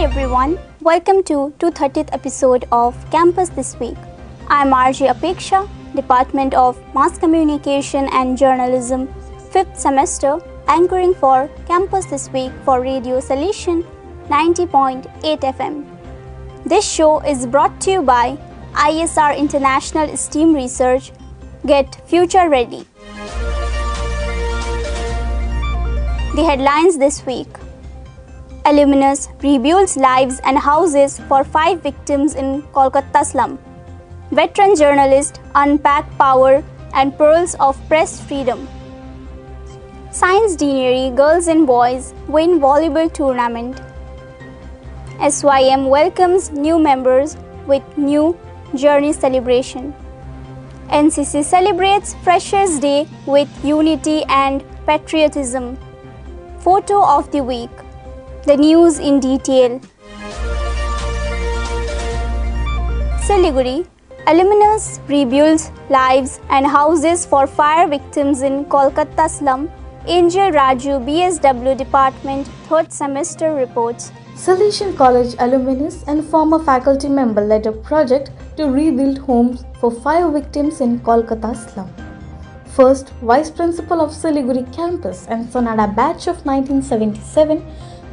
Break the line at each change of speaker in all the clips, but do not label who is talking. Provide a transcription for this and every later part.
everyone, welcome to 230th episode of Campus This Week. I'm RJ Apeksha, Department of Mass Communication and Journalism, 5th semester, anchoring for Campus This Week for Radio Salesian 90.8 FM. This show is brought to you by ISR International STEAM Research. Get future ready. The headlines this week. Alumnus rebuilds lives and houses for 5 victims in Kolkata slum. Veteran journalist unpack power and perils of press freedom. Science Deanery girls and boys win volleyball tournament. SYM welcomes new members with new journey celebration. NCC celebrates Freshers' Day with unity and patriotism. Photo of the week. The news in detail. Siliguri, Alumnus rebuilds lives and houses for fire victims in Kolkata slum. Angel Raju, BSW Department, 3rd semester reports.
Salesian College alumnus and former faculty member led a project to rebuild homes for 5 victims in Kolkata slum. First Vice Principal of Siliguri campus and Sonada batch of 1977,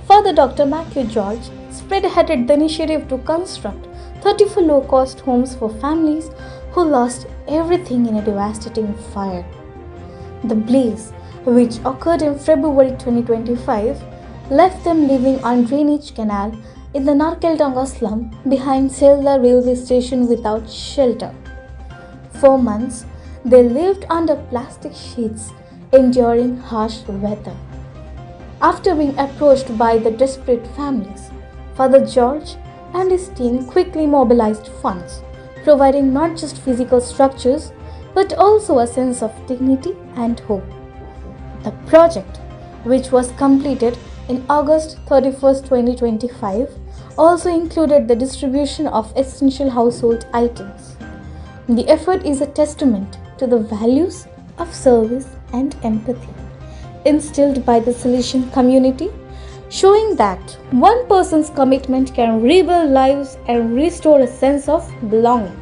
Father Dr. Matthew George spearheaded the initiative to construct 34 low-cost homes for families who lost everything in a devastating fire. The blaze, which occurred in February 2025, left them living on drainage canal in the Narkeldanga slum behind Selda railway station without shelter. For months, they lived under plastic sheets, enduring harsh weather. After being approached by the desperate families, Father George and his team quickly mobilized funds, providing not just physical structures but also a sense of dignity and hope. The project, which was completed in August 31, 2025, also included the distribution of essential household items. The effort is a testament to the values of service and empathy instilled by the Salesian community, showing that one person's commitment can rebuild lives and restore a sense of belonging.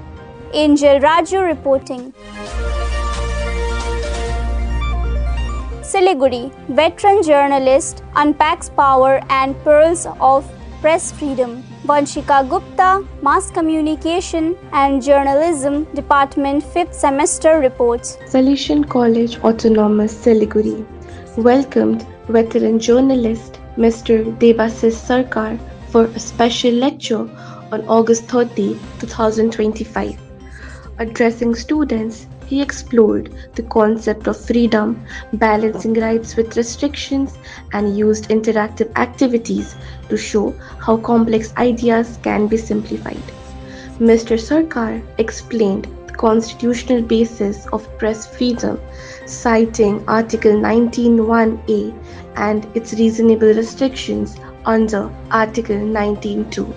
Angel Raju reporting. Siliguri, veteran journalist unpacks power and perils of press freedom. Banshikha Gupta, Mass Communication and Journalism Department, 5th semester reports.
Salesian College Autonomous Siliguri welcomed veteran journalist Mr. Debasis Sarkar for a special lecture on August 30, 2025. Addressing students, he explored the concept of freedom, balancing rights with restrictions, and used interactive activities to show how complex ideas can be simplified. Mr. Sarkar explained the constitutional basis of press freedom, citing Article 19(1)(a) and its reasonable restrictions under Article 19(2).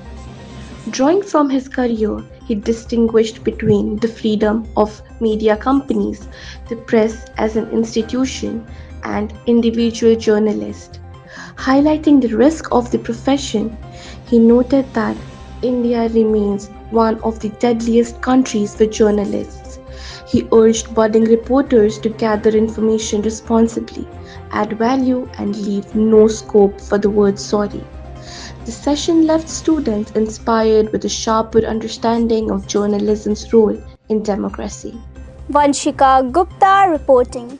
Drawing from his career, he distinguished between the freedom of media companies, the press as an institution, and individual journalists. Highlighting the risk of the profession, he noted that India remains one of the deadliest countries for journalists. He urged budding reporters to gather information responsibly, add value, and leave no scope for the word sorry. The session left students inspired with a sharper understanding of journalism's role in democracy.
Banshikha Gupta reporting.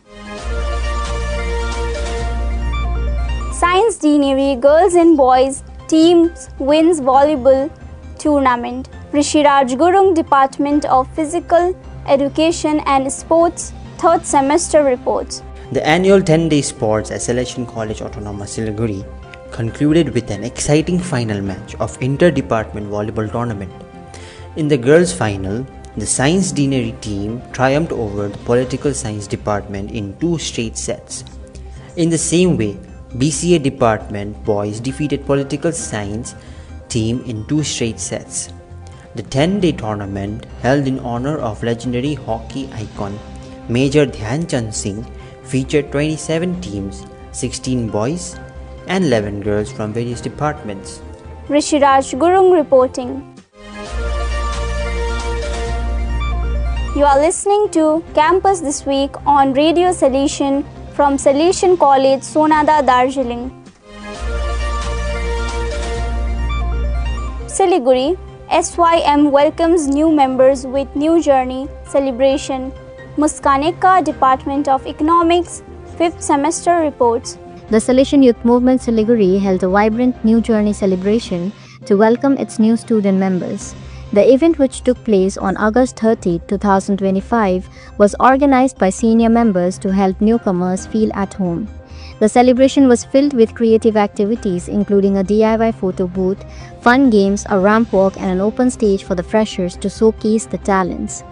Science Deanery girls and boys teams wins volleyball tournament. Rishiraj Gurung, Department of Physical Education and Sports, 3rd semester reports.
The annual 10-day sports at Salesian College Autonomous Siliguri concluded with an exciting final match of Interdepartmental Volleyball tournament. In the girls' final, the Science Deanery team triumphed over the Political Science Department in 2 straight sets. In the same way, BCA Department boys defeated Political Science team in 2 straight sets. The 10-day tournament, held in honor of legendary hockey icon Major Dhyan Chand Singh, featured 27 teams, 16 boys and 11 girls from various departments.
Rishiraj Gurung reporting. You are listening to Campus This Week on Radio Salesian from Salesian College, Sonada, Darjeeling. Siliguri, SYM welcomes new members with new journey celebration. Muskaan, Ekka, Department of Economics, 5th semester reports.
The Salesian Youth Movement Siliguri held a vibrant New Journey celebration to welcome its new student members. The event, which took place on August 30, 2025, was organized by senior members to help newcomers feel at home. The celebration was filled with creative activities including a DIY photo booth, fun games, a ramp walk, and an open stage for the freshers to showcase the talents.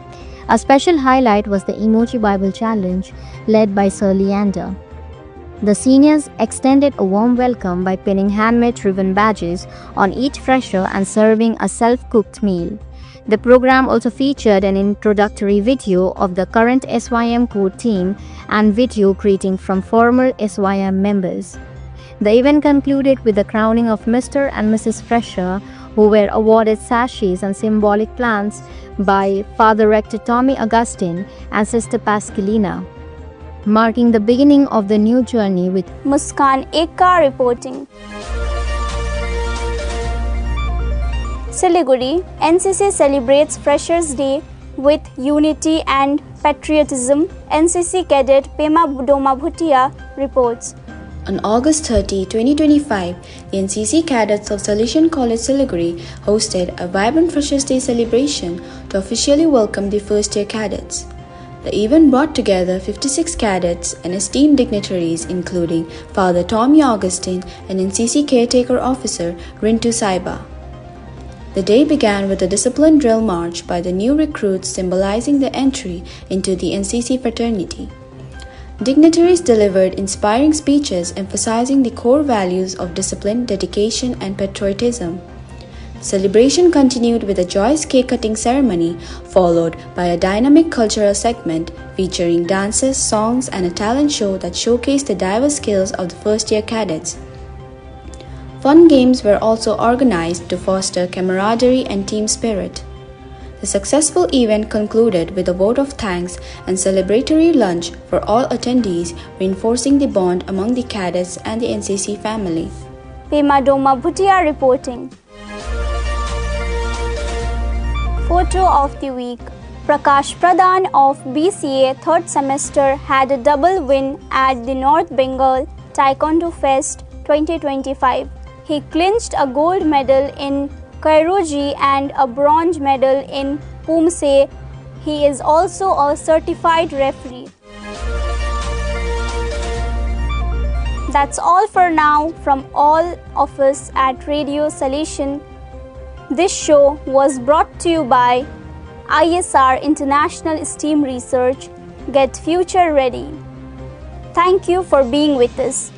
A special highlight was the Emoji Bible Challenge led by Sir Leander. The seniors extended a warm welcome by pinning handmade ribbon badges on each fresher and serving a self-cooked meal. The program also featured an introductory video of the current SYM core team and video greeting from former SYM members. The event concluded with the crowning of Mr. and Mrs. Fresher, who were awarded sachets and symbolic plants by Father Rector Tommy Augustine and Sister Pascalina, marking the beginning of the new journey with
Muskaan, Ekka reporting. Siliguri, NCC celebrates Freshers' Day with unity and patriotism. NCC Cadet Pemba Doma Bhutia reports.
On August 30, 2025, the NCC Cadets of Salesian College Siliguri hosted a vibrant Freshers' Day celebration to officially welcome the first-year cadets. The event brought together 56 cadets and esteemed dignitaries including Father Tommy Augustine and NCC Caretaker Officer Rintu Saiba. The day began with a disciplined drill march by the new recruits symbolizing their entry into the NCC fraternity. Dignitaries delivered inspiring speeches emphasizing the core values of discipline, dedication, and patriotism. Celebration continued with a joyous cake-cutting ceremony, followed by a dynamic cultural segment featuring dances, songs, and a talent show that showcased the diverse skills of the first-year cadets. Fun games were also organized to foster camaraderie and team spirit. The successful event concluded with a vote of thanks and celebratory lunch for all attendees, reinforcing the bond among the cadets and the NCC family.
Pemba Doma Bhutia reporting. Photo of the week. Prakash Pradhan of BCA 3rd semester had a double win at the North Bengal Taekwondo Fest 2025. He clinched a gold medal in Kairoji and a bronze medal in Pumse. He is also a certified referee. That's all for now from all of us at Radio Salesian. This show was brought to you by ISR International STEAM Research. Get future ready. Thank you for being with us.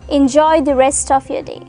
Enjoy the rest of your day.